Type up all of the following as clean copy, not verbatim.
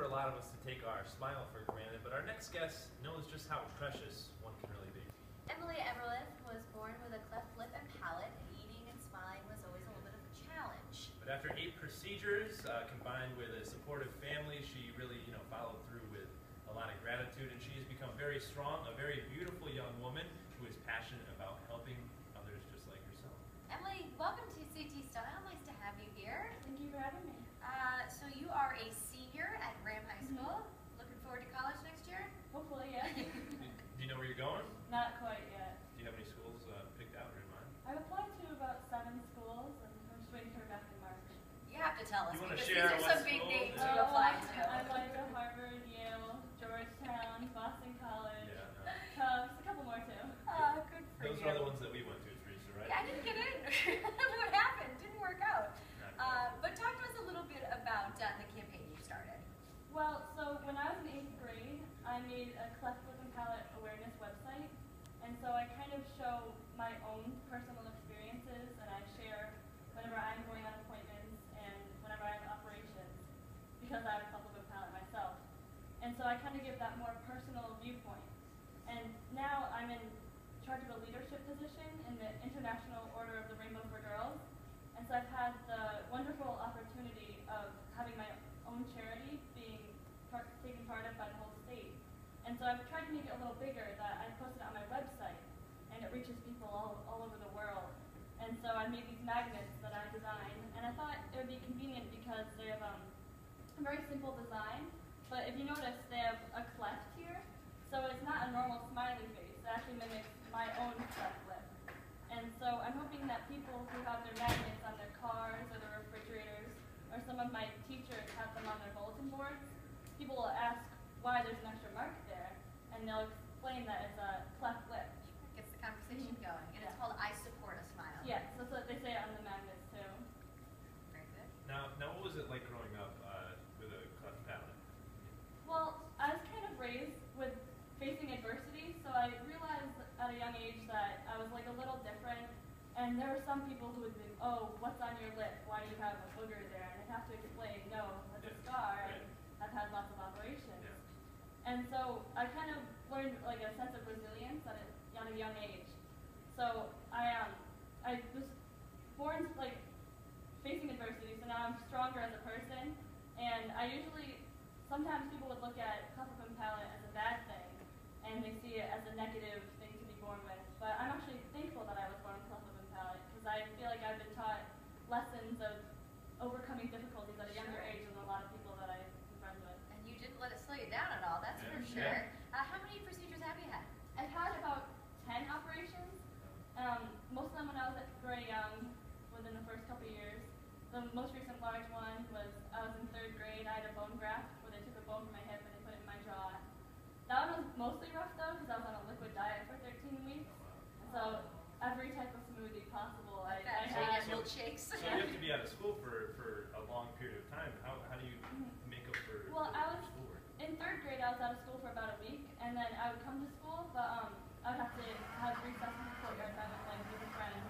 for a lot of us to take our smile for granted, but our next guest knows just how precious one can really be. Emily Everlith was born with a cleft lip and palate, and eating and smiling was always a little bit of a challenge. But after 8 procedures, combined with a supportive family, she really, followed through with a lot of gratitude, and she has become very strong, a very beautiful young woman who is passionate about helping others just like herself. Emily, welcome to CT Style. Nice to have you here. Thank you for having me. So you are a senior at Graham High School. Looking forward to college next year? Hopefully, yeah. Do you know where you're going? Not quite yet. Do you have any schools picked out or in mind? I've applied to about 7 schools, and I'm just waiting to hear back in March. You have to tell us, You wanna because share these are what some big schools? names you applied to. I applied to Harvard, Yale, Georgetown, Boston College, Yeah, no. Cubs, a couple more too. Oh, good for Those you. are the ones that we went to, Teresa, right? Yeah, I didn't get in. What happened? Didn't work out. Not quite. But talk to us a little bit about the campaign you started. Well, so when I was in 8th grade, I made a cleft lip and palate awareness website, and so I kind of show my own personal experiences, and I share whenever I'm going on appointments and whenever I have operations, because I have a cleft lip and palate myself. And so I kind of give that more personal viewpoint. And now I'm in charge of a leadership position in the International Order of the Rainbow for Girls, and so I've had the wonderful opportunity of having my own charity being taken part of by the whole state. And so I've tried to make it a little bigger, that I posted it on my website, and it reaches people all over the world. And so I made these magnets that I designed, and I thought it would be convenient because they have a very simple design, but if you notice, they have a cleft here, so it's not a normal smiley face. It actually mimics my own cleft lip. And so I'm hoping that people who have their magnets on their cars or their refrigerators, or some of my teachers have them on their bulletin boards, people will ask why there's an extra mark there, and they'll explain that it's a cleft lip. Gets the conversation going, and it's called I Support a Smile. Yes, that's what they say on the magnets too. Very good. Now, what was it like growing up with a cleft palate? Well, I was kind of raised with facing adversity, so I realized at a young age that I was like a little different, and there were some people who would think, oh, what's on your lip? Why do you have a booger there? And I'd have to explain, no, that's a scar, and I've had lots of operations. Yeah. And so I kind of learned like a sense of resilience at a young age. So I was born like facing adversity, so now I'm stronger as a person, and sometimes people would look at cleft lip and palate as a bad thing, and they see it as a negative thing to be born with. But I'm actually thankful that I was born with cleft lip and palate, because I feel like I've been taught lessons of overcoming difficulties at a younger age than a lot of people that I've been friends with. And you didn't let it slow you down at all, that's for Yeah. sure. How many procedures have you had? I've had about 10 operations. Most of them when I was very young, within the first couple of years. The most recent large one was I was in 3rd grade. I had a bone graft where they took a bone from my hip and they put it in my jaw. That one was mostly rough though, because I was on a liquid diet for 13 weeks. So every type of smoothie possible I had. Milkshakes. So you have to be out of school for a long period of time. How do you make up for schoolwork? In 3rd grade, I was out of school for about a week, and then I would come to school, but I would have to have recess in the courtyard time with a friend,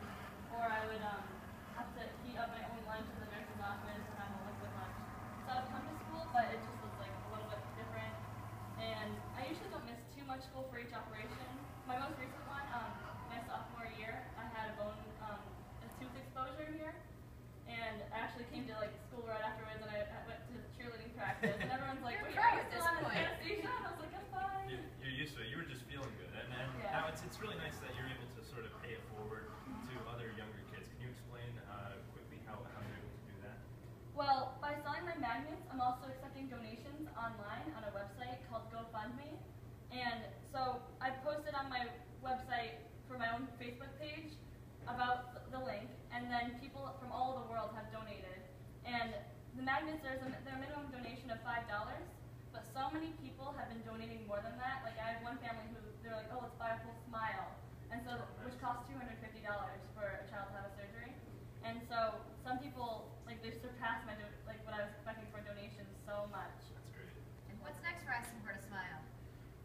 or I would have to heat up my own lunch in the nurse's office and have a liquid lunch. So I would come to school, but it just was like a little bit different, and I usually don't miss too much school for each operation. My most recent one, my sophomore year, I had a tooth exposure here, and I actually came to school right afterwards, and I went to cheerleading practice, and everyone's like, You're "Wait, right are you at still this on point." anesthesia?" And I was like, "I'm fine." You're used to it. You were just feeling good, and Yeah. now it's really nice that you're able to sort of pay it forward to other younger kids. Can you explain quickly how you're able to do that? Well, by selling my magnets, I'm also accepting donations online on a website called GoFundMe, and so I posted on my website for my own Facebook page about the link, and then people from all over the world have donated. And the magnets, there's a minimum donation of $5, but so many people have been donating more than that. Like I had one family who, they're like, oh, let's buy a full smile, and so, which costs $250 for a child to have a surgery. And so some people, they've surpassed what I was expecting for donations so much. That's great. And what's next for I Support a Smile?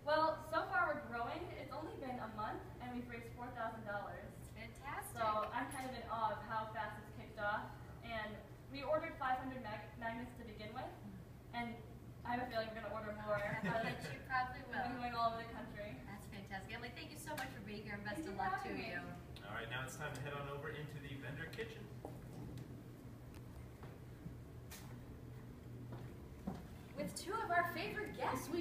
Well, so far we're growing. It's only been a month, and we've raised $4,000. Fantastic. So I'm kind of in awe of how fast it's kicked off. And we ordered 500 magnets to begin with, and I have a feeling Best Thank of you for luck to having me. you. All right, now it's time to head on over into the vendor kitchen. With two of our favorite guests, we